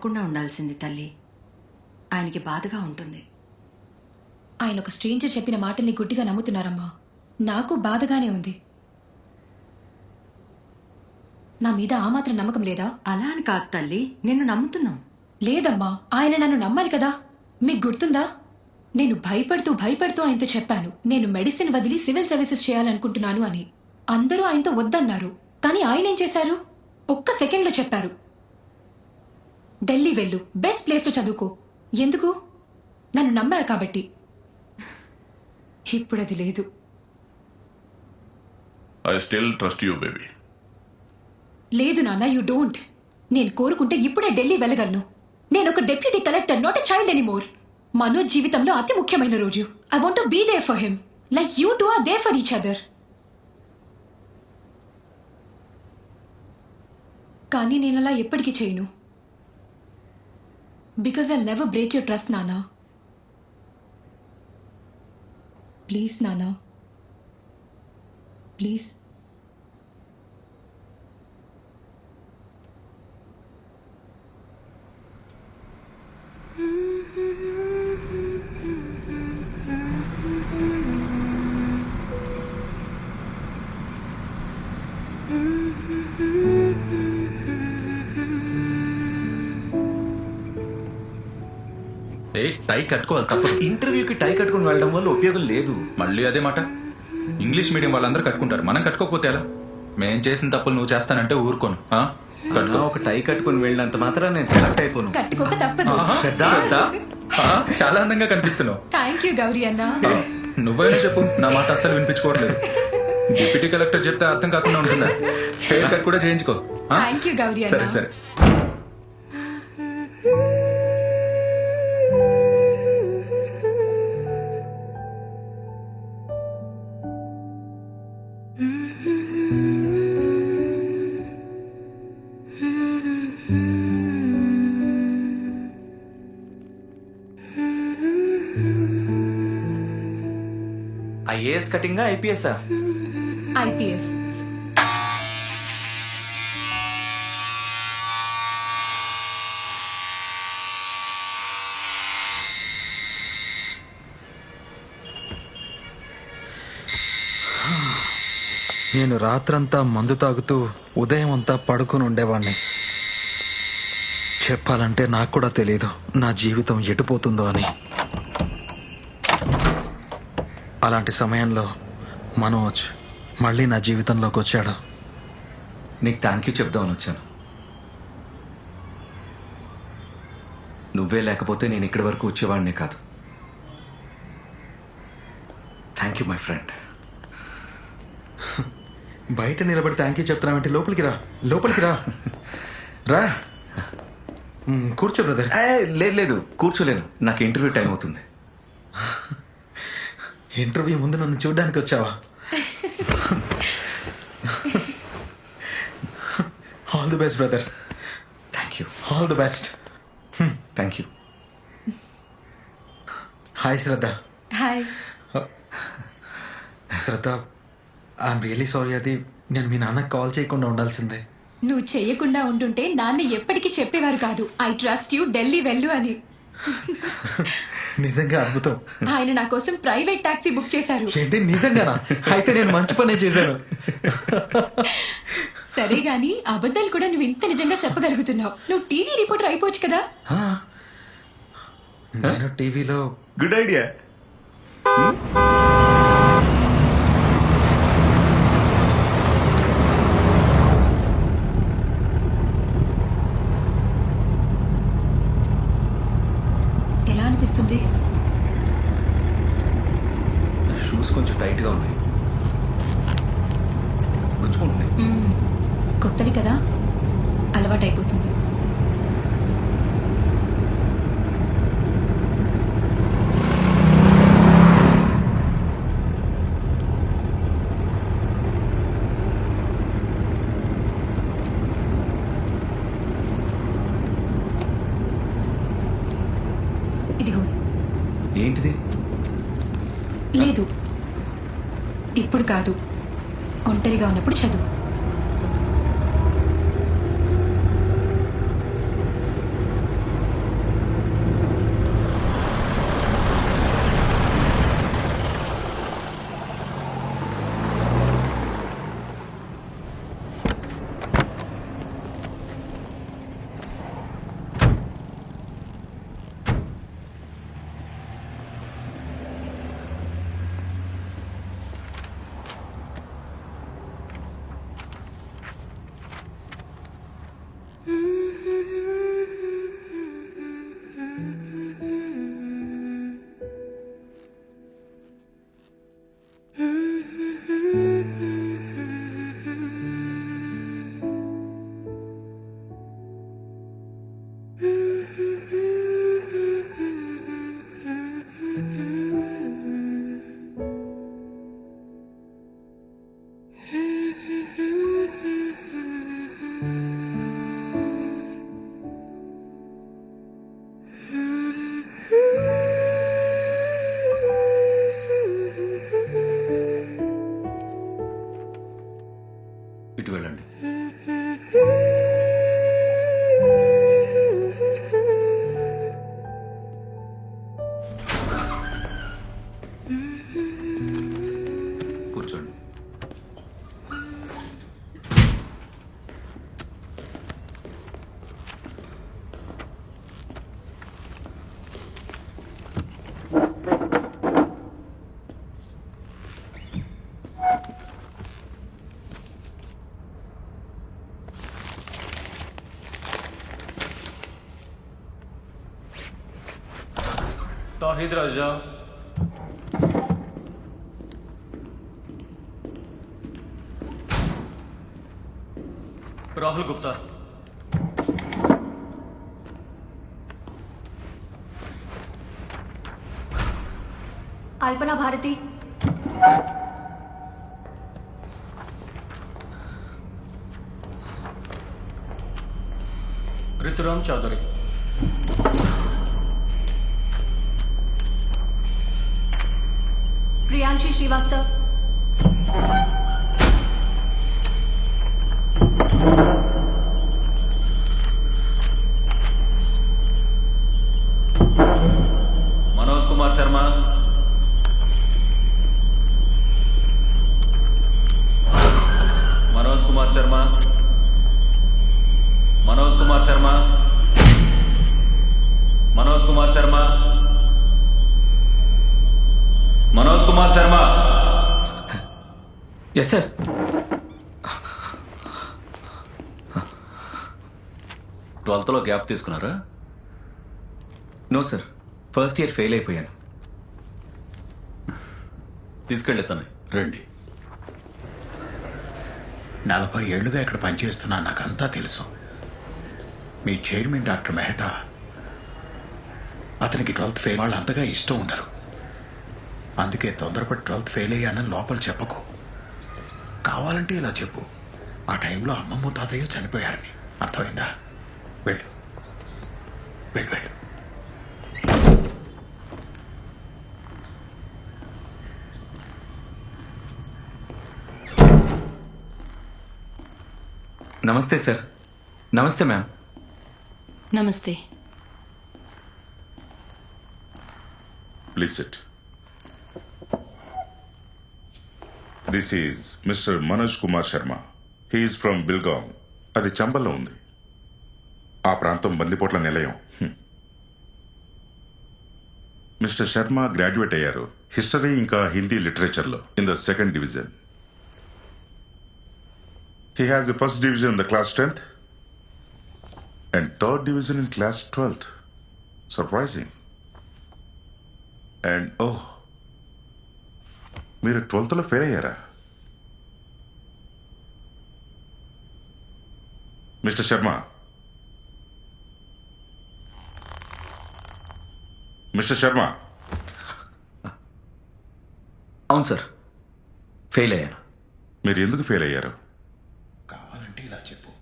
నమ్మకుండా ఉండాల్సింది తల్లి. ఆయనకి బాధగా ఉంటుంది. ఆయన ఒక స్ట్రేంజర్ చెప్పిన మాటల్ని గుడ్డిగా నమ్ముతున్నారమ్మా. నాకు బాధగానే ఉంది. నా మీద ఆ మాత్రం నమ్మకం లేదా? అలా అని కాదు తల్లి, నిన్ను నమ్ముతున్నాం. లేదమ్మా, ఆయన నన్ను నమ్మాలి కదా. మీకు గుర్తుందా, నేను భయపడుతూ ఆయనతో చెప్పాను నేను మెడిసిన్ వదిలి సివిల్ సర్వీసెస్ చేయాలనుకుంటున్నాను అని. అందరూ ఆయనతో వద్దన్నారు. కానీ ఆయన ఏం చేశారు? ఒక్క సెకండ్లో చెప్పారు, ఢిల్లీ వెళ్ళు, బెస్ట్ ప్లేస్లో చదువుకో. ఎందుకు? నన్ను నమ్మారు కాబట్టి. ఇప్పుడు అది లేదు. I still trust you, baby. లేదు నాన్న, యూ డోంట్. నేను కోరుకుంటే ఇప్పుడే ఢిల్లీ వెళ్ళగలను. నేను ఒక deputy collector, not a child anymore. Manoj జీవితంలో అతి ముఖ్యమైన రోజు. I want to be there for him like you two are there for each other. కానీ నేను అలా ఎప్పటికీ చేయను. Because I never break your trust నానా. ప్లీజ్ నానా, ప్లీజ్. టై కట్టుకోవాలి తప్పదు. ఇంటర్వ్యూకి టై కట్టుకుని వెళ్ళడం వల్ల ఉపయోగం లేదు. మళ్ళీ అదే మాట. ఇంగ్లీష్ మీడియం వాళ్ళందరూ కట్టుకుంటారు, మనం కట్టుకోకపోతే ఎలా? మేం చేసిన తప్పులు నువ్వు చేస్తానంటే ఊరుకోను. కట్టుకో. ఒక టై కట్టుకుని వెళ్ళినంత మాత్రం నేను సెలెక్ట్ అయిపోను. కట్టుకోక తప్పదు. చాలా అందంగా కనిపిస్తున్నావు. థ్యాంక్ యూ గౌరీ అన్న. నువ్వైనా చెప్పు, నా మాట అస్సలు వినిపించుకోవట్లేదు. డిప్యూటీ కలెక్టర్ చెప్తే అర్థం కాకుండా ఉంటుందా? హెయిర్ కట్ కూడా చేయించుకో. థ్యాంక్ యూ గౌరీ అన్న. సరే సరే. IAS cutting IPS IPS. నేను రాత్రంతా మందు తాగుతూ ఉదయం అంతా పడుకుని ఉండేవాణ్ణి. చెప్పాలంటే నాకు కూడా తెలియదు నా జీవితం ఎటుపోతుందో అని. అలాంటి సమయంలో మనోజ్ మళ్ళీ నా జీవితంలోకి వచ్చాడు. నీకు థ్యాంక్ యూ చెప్దామని వచ్చాను. నువ్వే లేకపోతే నేను ఇక్కడి వరకు వచ్చేవాడినే కాదు. Thank you my friend. బయట నిలబడి థ్యాంక్ యూ చెప్తున్నావంటే లోపలికి రా, లోపలికి రా. రా కూర్చో బ్రదర్. లేదు కూర్చోలేను, నాకు ఇంటర్వ్యూ టైం అవుతుంది. ఇంటర్వ్యూ ముందు నన్ను చూడడానికి వచ్చావా? All the best brother. Thank you. All the best. Thank you. Hi Shraddha. Hi. Shraddha, I'm really sorry. అది నేను మీ నాన్నకు కాల్ చేయకుండా ఉండాల్సిందే. నువ్వు చెయ్యకుండా ఉంటుంటే నాన్న ఎప్పటికీ చెప్పేవారు కాదు, ఐ ట్రస్ట్ యూ, ఢిల్లీ వెళ్ళు అని. నిజంగా అద్భుతం. ఆయన నా కోసం ప్రైవేట్ టాక్సీ బుక్ చేశారు. ఏంటి, నిజంగానా? అయితే నేను మంచి పనే చేశాను. సరే గాని అబద్ధాలు కూడా నువ్వు ఇంత నిజంగా చెప్పగలుగుతున్నావు. నువ్వు టీవీ రిపోర్టర్ అయిపోవచ్చు కదా. నేను టీవీలో గుడ్ ఐడియా. ఎలా అనిపిస్తుంది? నా షూస్ కొంచెం టైట్గా ఉన్నాయి, గుచ్చుకుంటున్నాయి. కొత్తవి కదా, అలవాటు అయిపోతుంది. ఇదిగో. ఏంటిది? లేదు, ఇప్పుడు కాదు, ఒంటరిగా ఉన్నప్పుడు చదువు. ఇటు వెళ్ళండి. కూర్చోండి. तौहीद राजा, राहुल गुप्ता, अल्पना भारती, ऋतुराम चौधरी, प्रियांशी श्रीवास्तव, मनोज कुमार शर्मा, मनोज कुमार शर्मा, मनोज कुमार शर्मा, मनोज कुमार शर्मा, मनोज कुमार शर्मा. Yes sir. ట్వెల్త్లో గ్యాప్ తీసుకున్నారా? No sir, first year fail అయిపోయాను. తీసుకెళ్ళి రండి. 40 ఏళ్లుగా ఇక్కడ పనిచేస్తున్నా, నాకంతా తెలుసు. మీ చైర్మన్ డాక్టర్ మెహతా, అతనికి 12th ఫెయిల్ వాళ్ళు అంతగా ఇష్టం ఉండరు. అందుకే తొందరపడి 12th ఫెయిల్ అయ్యానని లోపల చెప్పకు. కావాలంటే ఇలా చెప్పు, ఆ టైంలో అమ్మమ్మ తాతయ్య చనిపోయారని. అర్థమైందా? వెళ్ళు వెళ్ళు వెళ్ళు. నమస్తే సార్. నమస్తే మ్యామ్. నమస్తే. Please sit. This is Mr. Manoj Kumar Sharma. He is from Bilgaum. అది చంబల్లో ఉంది. ఆ ప్రాంతం బందిపోట్ల నిలయం. మిస్టర్ శర్మ గ్రాడ్యుయేట్ అయ్యారు హిస్టరీ ఇంకా హిందీ లిటరేచర్లో in the 2nd division. He has the 1st division in the class 10th and 3rd division in class 12th. Surprising. And మీరు 12thలో ఫెయిల్ అయ్యారా? Mister Sharma, mister Sharma. అవును సార్, ఫెయిల్ అయ్యాను. మీరు ఎందుకు ఫెయిల్ అయ్యారు? కావాలంటే ఇలా చెప్పు,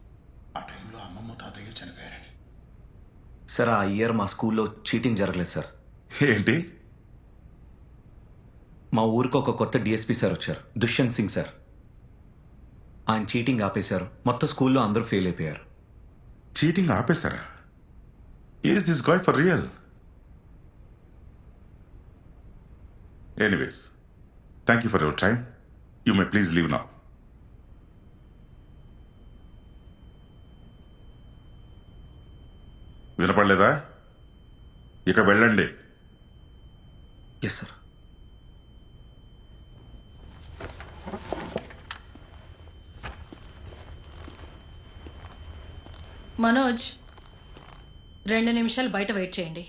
ఆ టైంలో అమ్మమ్మ తాతయ్య చనిపోయారని. సార్, ఆ ఇయర్ మా స్కూల్లో చీటింగ్ జరగలేదు సార్. ఏంటి? మా ఊరికి ఒక కొత్త డిఎస్పీ సార్ వచ్చారు, దుష్యంత్ సింగ్ సార్. ఆయన చీటింగ్ ఆపేశారు. మొత్తం స్కూల్లో అందరూ ఫెయిల్ అయిపోయారు. చీటింగ్ ఆపేశారా? Is this guy for real? Anyways, thank you for your time. You may please leave now. వినపడలేదా? ఇక వెళ్ళండి. Yes sir. మనోజ్, 2 నిమిషాలు బయట వెయిట్ చేయండి.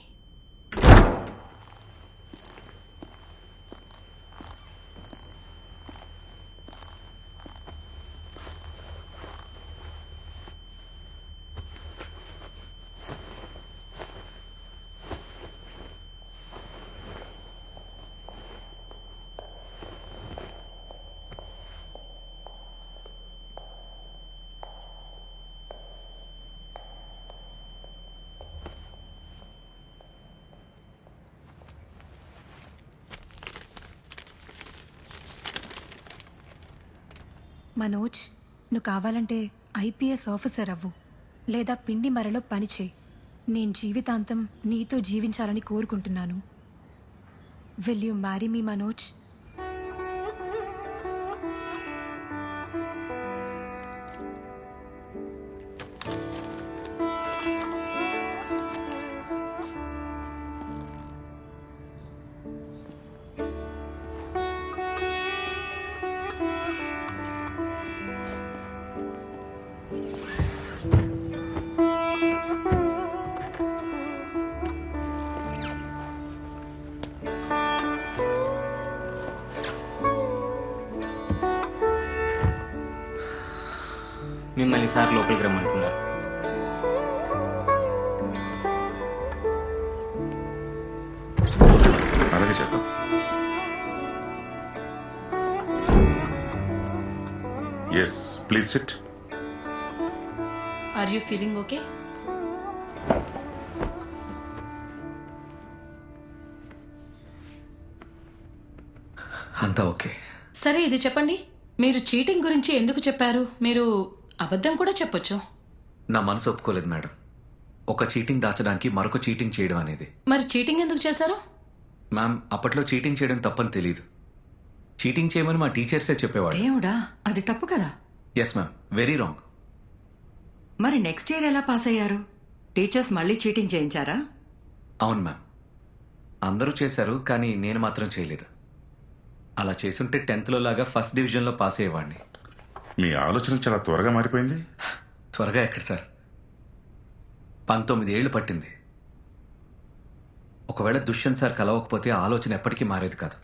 మనోజ్, నువ్వు కావాలంటే ఐపీఎస్ ఆఫీసర్ అవ్వు, లేదా పిండి మరలో పని చేయి. నేను జీవితాంతం నీతో జీవించాలని కోరుకుంటున్నాను. Will you marry me Manoj? మిమ్మల్ని సార్ లోపలికి రమ్మంటున్నారు. అలాగే చేద్దాం. Yes, please sit. Are you feeling okay? అంతా ఓకే. సరే ఇది చెప్పండి, మీరు చీటింగ్ గురించి ఎందుకు చెప్పారు? మీరు అబద్ధం కూడా చెప్పొచ్చు. నా మనసు ఒప్పుకోలేదు మేడం. ఒక చీటింగ్ దాచడానికి మరొక చీటింగ్ చేయడం అనేది. మరి చీటింగ్ ఎందుకు చేశారు? మ్యామ్, అప్పట్లో చీటింగ్ చేయడం తప్పని తెలియదు. చీటింగ్ చేయమని మా టీచర్సే చెప్పేవాడు. దేవుడా, అది తప్పు కదా. Yes ma'am, very wrong. మరి నెక్స్ట్ ఇయర్ ఎలా పాస్ అయ్యారు? టీచర్స్ మళ్ళీ చీటింగ్ చేయించారా? అవును మ్యామ్, అందరూ చేశారు, కానీ నేను మాత్రం చేయలేదు. అలా చేసుంటే 10th లాగా ఫస్ట్ డివిజన్లో పాస్ అయ్యేవాడిని. మీ ఆలోచన చాలా త్వరగా మారిపోయింది. త్వరగా ఎక్కడ సార్, 19 ఏళ్ళు పట్టింది. ఒకవేళ దుష్యంత్ సార్ కలవకపోతే ఆలోచన ఎప్పటికీ మారేది కాదు.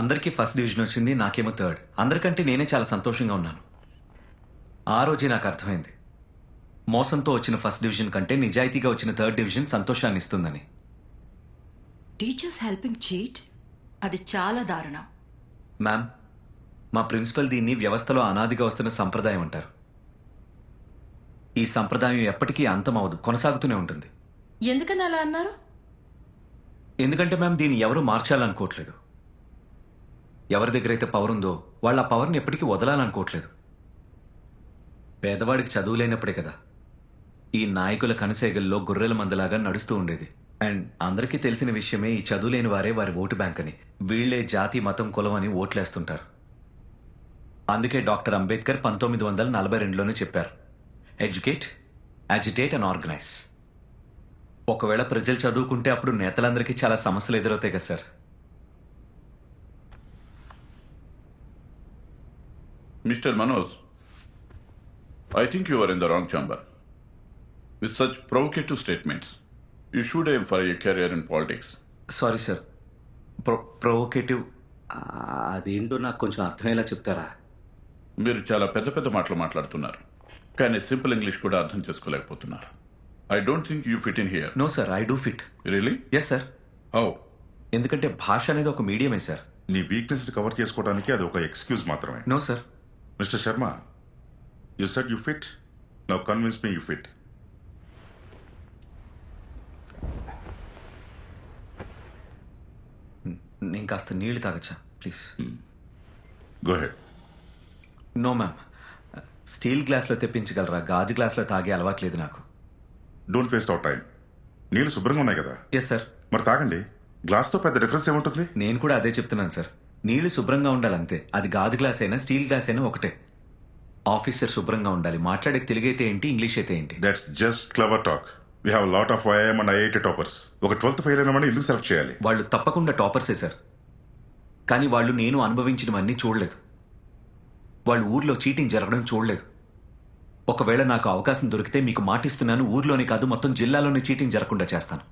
అందరికీ ఫస్ట్ డివిజన్ వచ్చింది, నాకేమో 3rd. అందరికంటే నేనే చాలా సంతోషంగా ఉన్నాను. ఆ రోజే నాకు అర్థమైంది, మోసంతో వచ్చిన ఫస్ట్ డివిజన్ కంటే నిజాయితీగా వచ్చిన 3rd డివిజన్ సంతోషాన్ని ఇస్తుందని. టీచర్స్ హెల్పింగ్ చీట్, అది చాలా దారుణం. మ్యామ్, మా ప్రిన్సిపల్ దీన్ని వ్యవస్థలో అనాదిగా వస్తున్న సంప్రదాయం అంటారు. ఈ సంప్రదాయం ఎప్పటికీ అంతమవదు, కొనసాగుతూనే ఉంటుంది. ఎందుకని అలా అన్నారు? ఎందుకంటే మ్యామ్, దీన్ని ఎవరూ మార్చాలనుకోవట్లేదు. ఎవరి దగ్గర అయితే పవర్ ఉందో వాళ్ళు ఆ పవర్ని ఎప్పటికీ వదలాలనుకోవట్లేదు. పేదవాడికి చదువు లేనప్పుడే కదా ఈ నాయకుల కనసేగల్లో గొర్రెల మందలాగా నడుస్తూ ఉండేది. అండ్ అందరికీ తెలిసిన విషయమే, ఈ చదువు లేని వారే వారి ఓటు బ్యాంక్ అని. వీళ్లే జాతి, మతం, కులం అని ఓట్లేస్తుంటారు. అందుకే డాక్టర్ అంబేద్కర్ 1942లోనే చెప్పారు, ఎడ్యుకేట్, అజిటేట్ అండ్ ఆర్గనైజ్. ఒకవేళ ప్రజలు చదువుకుంటే అప్పుడు నేతలందరికీ చాలా సమస్యలు ఎదురవుతాయి కదా sir. Mr. Manoj, I think you are in the wrong chamber. With such provocative statements, you should aim for a career in politics. Sorry sir, provocative అదేంటో నాకు కొంచెం అర్థమయ్యేలా చెప్తారా? మీరు చాలా పెద్ద పెద్ద మాటలు మాట్లాడుతున్నారు, కానీ సింపుల్ ఇంగ్లీష్ కూడా అర్థం చేసుకోలేకపోతున్నారు. I don't think you fit in here. No sir, I do fit. Really? Yes sir. How? ఎందుకంటే భాష అనేది ఒక మీడియమే సార్. నీ వీక్నెస్ కవర్ చేసుకోవడానికి అది ఒక ఎక్స్క్యూజ్ మాత్రమే. No sir. Mister Sharma, you said you fit. Now convince me you fit. నేను కాస్త నీళ్లు తాగచ్చా please? Go ahead. No ma'am, steel గ్లాస్లో తెప్పించగలరా? గాజు గ్లాస్లో తాగే అలవాట్లేదు నాకు. Don't waste our time. నీళ్ళు శుభ్రంగా ఉన్నాయి కదా? Yes sir. మరి తాగండి. గ్లాస్తో పెద్ద డిఫరెన్స్ ఏముంటుంది? నేను కూడా అదే చెప్తున్నాను సార్. నీళ్లు శుభ్రంగా ఉండాలంతే. అది గాజు గ్లాస్ అయినా స్టీల్ గ్లాస్ అయినా ఒకటే. ఆఫీసర్ శుభ్రంగా ఉండాలి. మాట్లాడే తెలుగు అయితే ఏంటి, ఇంగ్లీష్ అయితే ఏంటి? That's just clever talk. We have lot of IIM and IIT toppers. ఒక 12th ఫెయిల్ అయిన వాడిని ఎందుకు సెలెక్ట్ చేయాలి? వాళ్ళు తప్పకుండా టాపర్సే సార్, కానీ వాళ్ళు నేను అనుభవించినవన్నీ చూడలేదు. వాళ్ళు ఊర్లో చీటింగ్ జరగడం చూడలేదు. ఒకవేళ నాకు అవకాశం దొరికితే మీకు మాటిస్తున్నాను, ఊర్లోనే కాదు మొత్తం జిల్లాలోనే చీటింగ్ జరగకుండా చేస్తాను.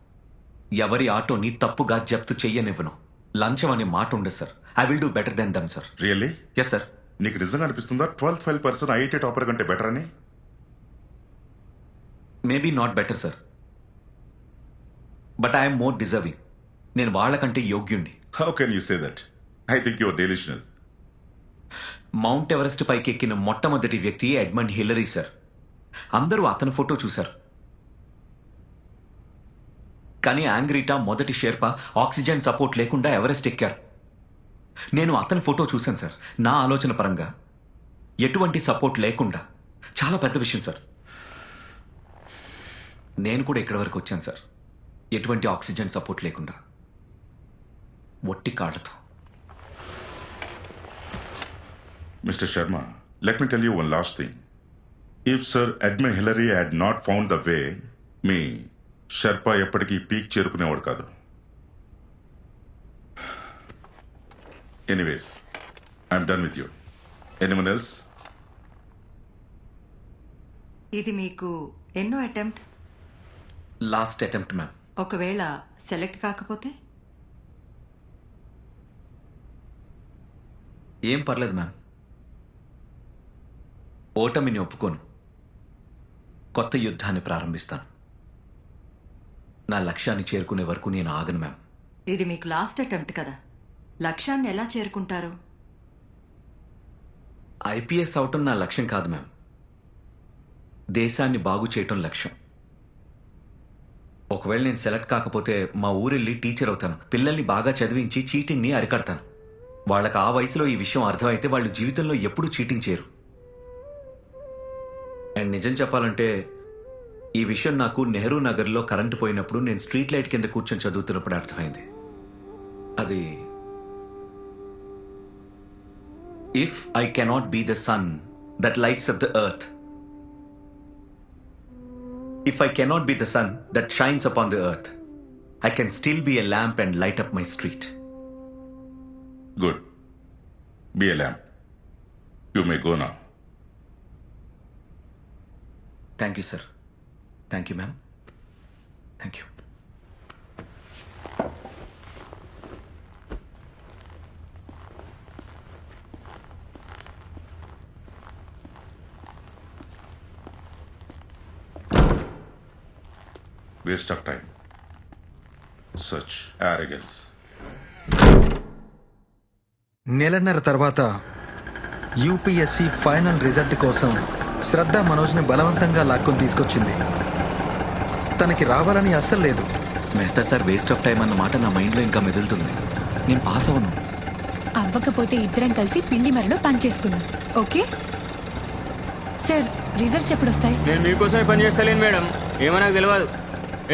ఎవరి ఆటోని తప్పుగా జప్తు చెయ్యనివ్వను. లంచం అనే మాట ఉండదు సార్. I will do better than them sir. Really? Yes sir. నీకు నిజంగా అనిపిస్తుందా 12th fail person IIT topper కంటే బెటర్ అని? Maybe not better sir, but I'm more deserving. నేను వాళ్ళకంటే యోగ్యుణ్ణి. How can you say that? I think your delusional. Mount Everest పైకి ఎక్కిన మొట్టమొదటి వ్యక్తి ఎడ్మండ్ హిల్లరీ సార్. అందరూ అతని ఫోటో చూశారు, కానీ యాంగ్రీటా మొదటి షెర్పా ఆక్సిజన్ సపోర్ట్ లేకుండా ఎవరెస్ట్ ఎక్కారు. నేను అతని ఫోటో చూశాను సార్. నా ఆలోచన పరంగా ఎటువంటి సపోర్ట్ లేకుండా చాలా పెద్ద విషయం సార్. నేను కూడా ఇక్కడి వరకు వచ్చాను సార్, ఎటువంటి ఆక్సిజన్ సపోర్ట్ లేకుండా, ఒట్టి కాళ్ళతో. Mr. Sharma, let me tell you one last thing. If Sir Edmund Hillary had not found the way, మీ షర్పా ఎప్పటికీ పీక్ చేరుకునేవాడు కాదు. Anyways, I'm done with you. Anyone else? ఇది మీకు ఎన్నో అటెంప్ట్? Last attempt ma'am. ఒకవేళ select కాకపోతే? ఏం పర్లేదు ma'am, ఓటమిని ఒప్పుకోను, కొత్త యుద్ధాన్ని ప్రారంభిస్తాను. నా లక్ష్యాన్ని చేరుకునే వరకు నేను ఆగను మ్యామ్. ఇది మీకు లాస్ట్ అటెంప్ట్ కదా, లక్ష్యాన్ని ఎలా చేరుకుంటారు? ఐపీఎస్ అవటం నా లక్ష్యం కాదు మ్యామ్, దేశాన్ని బాగు చేయటం లక్ష్యం. ఒకవేళ నేను సెలెక్ట్ కాకపోతే మా ఊరెళ్ళి టీచర్ అవుతాను, పిల్లల్ని బాగా చదివించి చీటింగ్ని అరికడతాను. వాళ్ళకి ఆ వయసులో ఈ విషయం అర్థమైతే వాళ్ళు జీవితంలో ఎప్పుడూ చీటింగ్ చేయరు. అండ్ నిజం చెప్పాలంటే ఈ విషయం నాకు నెహ్రూ నగర్లో కరెంటు పోయినప్పుడు నేను స్ట్రీట్ లైట్ కింద కూర్చొని చదువుతున్నప్పుడు అర్థమైంది. అది if I cannot be the sun that lights up the earth, if I cannot be the sun that shines upon the earth, I can still be a lamp and light up my street. Good. Be a lamp. You may go now. Thank you, sir. Thank you, ma'am. Thank you. Waste of time. Such arrogance. నెలన్నర తర్వాత UPSC final result కోసం శ్రద్ధ మనోజ్ని బలవంతంగా లాక్కొని తీసుకొచ్చింది. తనకి రావాలని అస్సలు లేదు. Mehta sir waste of time అన్న మాట నా మైండ్లో ఇంకా మెదులుతుంది. నేను పాస్ అవ్వను. అవ్వకపోతే ఇద్దరం కలిసి పిండి మరలో పని చేసుకుందాం. ఓకే సార్, రిజల్ట్స్ ఎప్పుడు వస్తాయి? నేను మీకోసమే పని చేస్తలేను మేడం, ఏమో నాకు తెలియదు.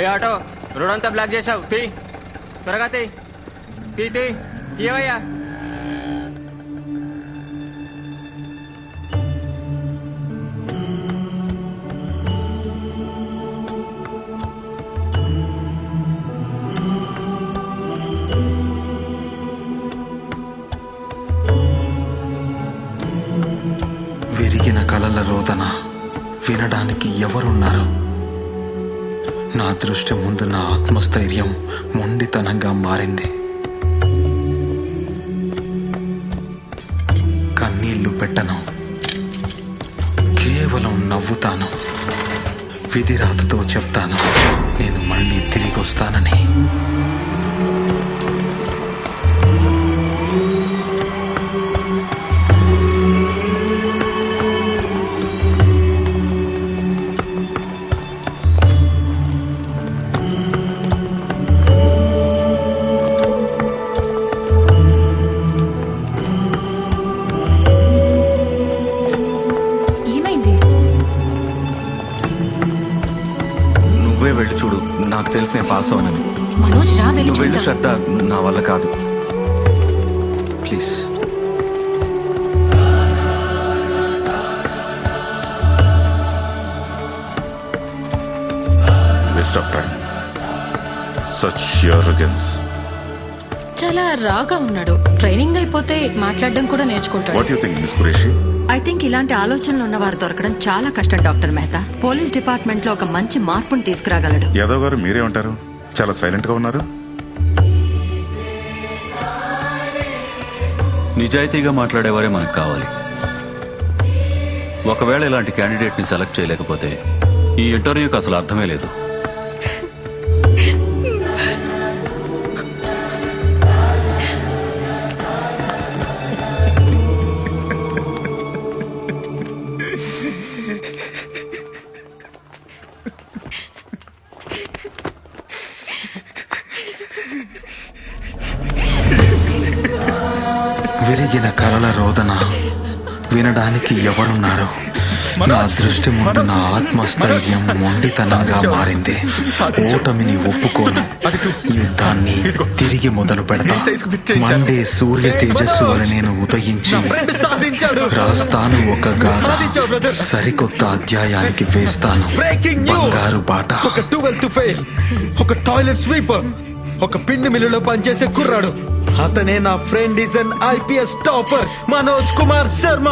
ఏ ఆటో, రోడ్ అంతా బ్లాక్ చేసావు, తీ త్వరగా తీ తీ తీ ఏవయ్యా. విరిగిన కలల రోదన వినడానికి ఎవరున్నారు? నా దృష్టి ముందు నా ఆత్మస్థైర్యం మొండితనంగా మారింది. కన్నీళ్లు పెట్టను, కేవలం నవ్వుతాను. విధిరాతతో చెప్తాను, నేను మళ్ళీ తిరిగి వస్తానని. వెళ్ళి చూడు, నాకు తెలిసి నేను పాస్ అవునని. మనోజ్ రా, వెళ్ళి నువ్వు వెళ్ళు చూద్దాం. శ్రద్ధ, నా వల్ల కాదు, please. Waste of time. Such arrogance. చాలా రాగా ఉన్నాడు. ట్రైనింగ్ అయిపోతే మాట్లాడడం కూడా నేర్చుకుంటాడు. What do you think, Miss Qureshi? I think ఇలాంటి ఆలోచనలు ఉన్న వారు దొరకడం చాలా కష్టం డాక్టర్ మెహతా. పోలీస్ డిపార్ట్మెంట్ లో ఒక మంచి మార్పును తీసుకురాగలడు. యాదవ్ గారు మీరేమంటారు? చాలా సైలెంట్ గా ఉన్నారు. నిజాయితీగా మాట్లాడేవారే మనకు కావాలి. ఒకవేళ ఇలాంటి క్యాండిడేట్ని సెలెక్ట్ చేయలేకపోతే ఈ ఇంటర్వ్యూకి అసలు అర్థమే లేదు. విరిగిన కలల రోదన విన వినడానికి ఎవరున్నారు? నా దృష్టి ముందు నా ఆత్మస్థైర్యం మొండితనంగా మారింది. ఓటమిని ఒప్పుకోను. యుద్ధాన్ని తిరిగి మొదలు పెడతా. మండే సూర్య తేజస్సు వలె నేను ఉదయించి రాస్తాను ఒక గాథ. సరికొత్త అధ్యాయానికి వేస్తాను బంగారు బాట. ఒక 12th ఫెయిల్, ఒక టాయిలెట్ స్వీపర్, ఒక పిండి మిల్లులో పనిచేసే కుర్రాడు. అతనే నా friend is an IPS topper Manoj Kumar Sharma.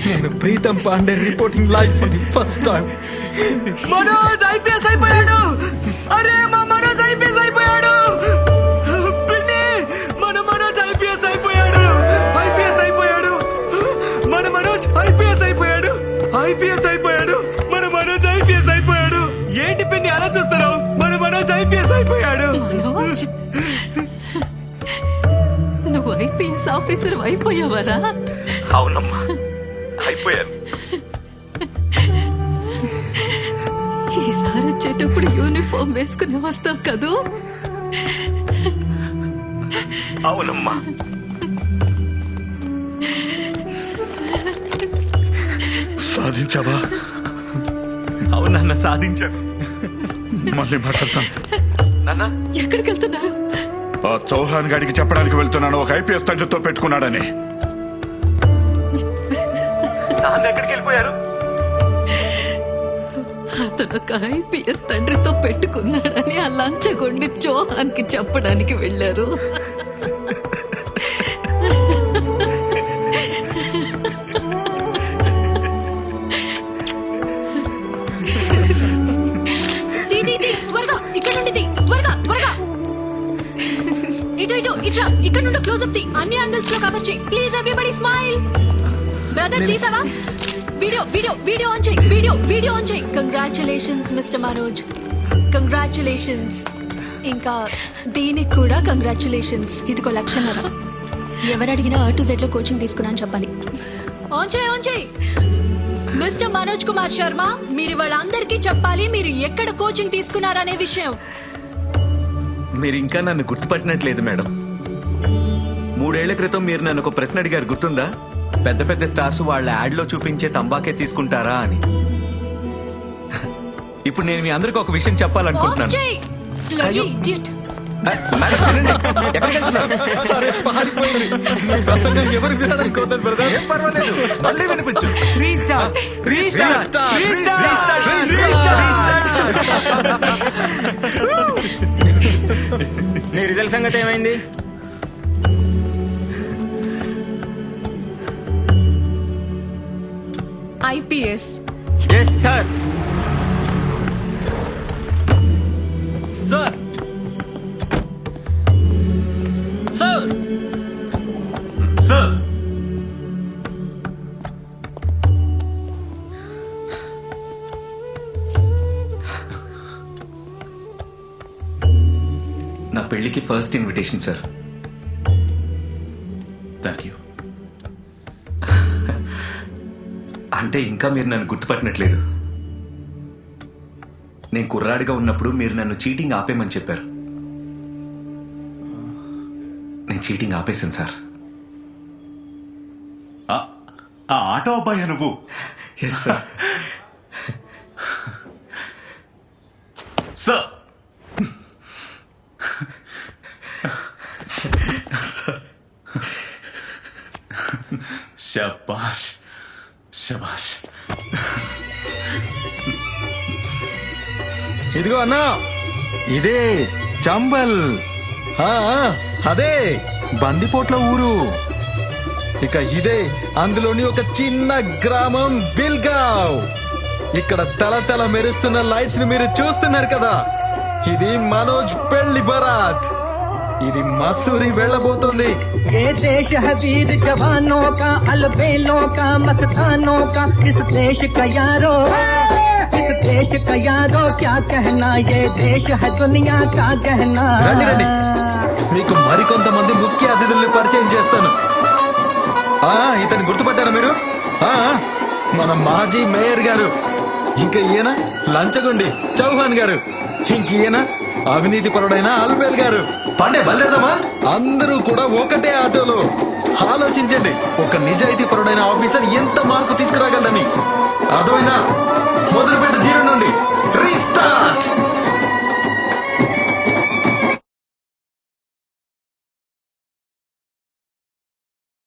నేను Pritam Pandey reporting live for the first time. Manoj IPS అయిపోయాడు. అరే మా మనోజ్ ఐపీఎస్ అయిపోయాడు. పిన్ని, మన మనోజ్ ఐపీఎస్ అయిపోయాడు. ఐపీఎస్ అయిపోయాడు. మన మనోజ్ ఐపీఎస్ అయిపోయాడు. ఐపీఎస్ అయిపోయాడు. మన మనోజ్ ఐపీఎస్ అయిపోయాడు. ఏంటి పిన్ని అలా చూస్తున్నావు? మన మనోజ్ ఐపీఎస్ అయిపోయాడు. మనోజ్, నువ్వు ఐపీఎస్ ఆఫీసర్ అయిపోయావరా? అవునమ్మా, అయిపోయాను. ఈసారి వచ్చేటప్పుడు యూనిఫామ్ వేసుకుని వస్తావు కదూ? అవునమ్మా. సాధించావా? అవునన్న, సాధించాను. మళ్ళీ మాట్లాడతాను. నాన్న, ఎక్కడికి వెళ్తున్నారు? ఆ చౌహాన్ గాడికి చెప్పడానికి వెళ్తున్నాను, ఒక ఐపీఎస్ తండ్రితో పెట్టుకున్నాడని. నాన్న ఎక్కడికి వెళ్ళిపోయారు? అతను ఒక ఐపీఎస్ తండ్రితో పెట్టుకున్నాడని ఆ లంచగొండి చౌహాన్ కి చెప్పడానికి వెళ్ళారు. త్వరగా ఇక్కడ నుండి తీ. త్వరగా త్వరగా ఇటు ఇటు ఇట్రా. ఇక్కడ నుండి క్లోజ్ తీ. అన్ని యాంగిల్స్ లో కవర్ చేయి ప్లీజ్. Everybody smile. బ్రదర్ తీసావా? వీడియో వీడియో వీడియో ఆన్ చేయి. వీడియో ఆన్ చేయి. Congratulations mister Manoj, congratulations. ఇంకా దీనికి కూడా కంగ్రాచులేషన్స్. ఇదిగో లక్షన్నర. ఎవరు అడిగినా A to Z లో కోచింగ్ తీసుకున్నా అని చెప్పాలి. ఆన్ చేయి, ఆన్ చేయి. మిస్టర్ మనోజ్ కుమార్ శర్మ, మీరు వాళ్ళందరికీ చెప్పాలి మీరు ఎక్కడ కోచింగ్ తీసుకున్నారనే విషయం. మీరు ఇంకా నన్ను గుర్తుపట్టినట్లేదు మేడం. 3 ఏళ్ల క్రితం మీరు నన్ను ఒక ప్రశ్న అడిగారు, గుర్తుందా? పెద్ద పెద్ద స్టార్స్ వాళ్ళ యాడ్ లో చూపించే తంబాకే తీసుకుంటారా అని. ఇప్పుడు నేను మీ అందరికి ఒక విషయం ఆఫ్ చెప్పాలనుకుంటున్నాను. చేయి. Bloody idiot. మేడం, వినండి. ఎక్కడికి వెళ్తున్నారు? ప్రసంగం ఎవరు వినాలనుకోవద్దు బ్రదర్. ఏం పర్వాలేదు, మళ్ళీ వినిపించు. రీస్టార్ట్, రీస్టార్ట్, నీ రిజల్ట్ సంగతి ఏమైంది? IPS. Yes sir. Sir, sir, sir. నా పెళ్లికి first invitation sir. Thank you. అంటే ఇంకా మీరు నన్ను గుర్తుపట్టినట్లేదు. నేను కుర్రాడిగా ఉన్నప్పుడు మీరు నన్ను చీటింగ్ ఆపేయమని చెప్పారు. నేను చీటింగ్ ఆపేశాను సార్. ఆ ఆటో అబ్బాయి నువ్వు? Yes sir. సార్, శబాష్ శబాష్. ఇదిగో అన్నా, ఇదే చంబల్. అదే బందిపోట్ల ఊరు. ఇక ఇదే అందులోని ఒక చిన్న గ్రామం బిల్గావ్. ఇక్కడ తల తల మెరుస్తున్న లైట్స్ ని మీరు చూస్తున్నారు కదా, ఇది మనోజ్ పెళ్లి బరాత్. ఇది మసూరి వెళ్ళబోతుంది. ये देश है वीर जवानों का, अलबेलों का, मस्तानों का. इस देश का यारो, इस देश का यारो क्या कहना. ये देश है दुनिया का गहना. రండి రండి, మీకు మరికొంతమంది ముఖ్య అతిథుల్ని పరిచయం చేస్తాను. ఇతను గుర్తుపట్టారా మీరు? మన మాజీ మేయర్ గారు. ఇంకా ఈయన లంచగొండి చౌహాన్ గారు. ఇంక ఈయన అవినీతి పరుడైన అల్బేల్ గారు. పాండే బయలుదేరదామా? అందరూ కూడా ఒకటే ఆటోలో ఆలోచించండి, ఒక నిజాయితీ పరుడైన ఆఫీసర్ ఎంత మార్పు తీసుకురాగలరని. అర్థమైందా?